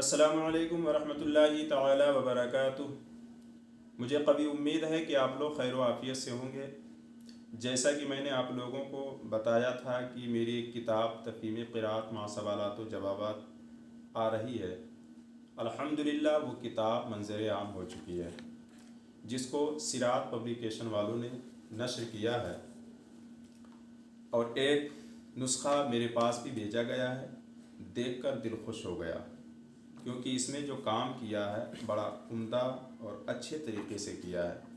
अस्सलामु अलैकुम वरहमतुल्लाहि ताला वबरकातुह। मुझे कभी उम्मीद है कि आप लोग खैर आफ़ियत से होंगे। जैसा कि मैंने आप लोगों को बताया था कि मेरी एक किताब तफ़हीम क़िराअत मा सवालात व जवाबात आ रही है। अल्हम्दुलिल्लाह वो किताब मंज़र आम हो चुकी है, जिसको सिरात पब्लिकेशन वालों ने नश्र किया है और एक नुस्ख़ा मेरे पास भी भेजा गया है। देखकर दिल खुश हो गया, क्योंकि इसमें जो काम किया है बड़ा उम्दा और अच्छे तरीके से किया है।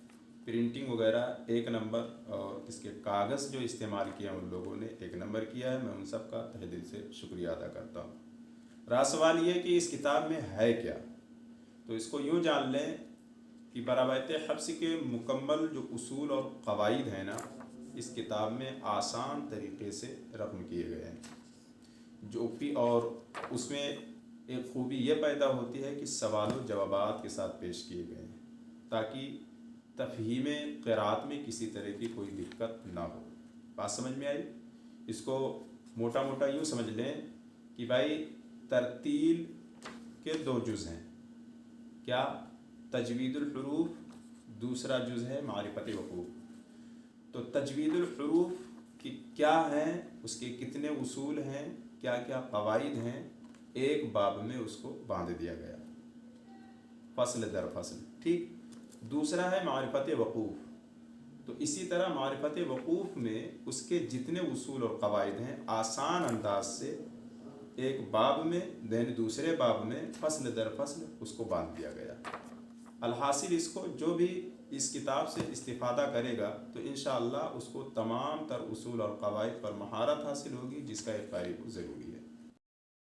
प्रिंटिंग वगैरह एक नंबर, और इसके कागज़ जो इस्तेमाल किया उन लोगों ने एक नंबर किया है। मैं उन सब का तहे दिल से शुक्रिया अदा करता हूँ। रहा सवाल ये कि इस किताब में है क्या, तो इसको यूँ जान लें कि बराबत हब्स के मुकम्मल जो उसूल और क़वाइद हैं ना, इस किताब में आसान तरीके से रक़म किए गए हैं। जो भी और उसमें एक ख़ूबी ये पैदा होती है कि सवाल व जवाबात के साथ पेश किए गए हैं, ताकि तफ़हीम क़िराअत में किसी तरह की कोई दिक्कत ना हो। बात समझ में आई? इसको मोटा मोटा यूँ समझ लें कि भाई तरतील के दो जुज़ हैं। क्या? तजवीदुल हुरूफ, दूसरा जुज़ है मारिफत वक़ूफ़। तो तजवीदुल हुरूफ की क्या हैं, उसके कितने उसूल हैं, क्या क्या क़वाइद हैं, एक बाब में उसको बांध दिया गया, फ़स्ल दर फ़स्ल। ठीक। दूसरा है मारिफत वक़ूफ़। तो इसी तरह मारिफत वक़ूफ़ में उसके जितने उसूल और क़वाइद हैं आसान अंदाज से एक बाब में दैन दूसरे बाब में फ़स्ल दर फ़स्ल उसको बांध दिया गया। अलहासिल इसको जो भी इस किताब से इस्तिफ़ादा करेगा तो इंशाअल्लाह उसको तमाम तर उसूल और क़वाइद पर महारत हासिल होगी, जिसका एक कारी ज़रूरी है।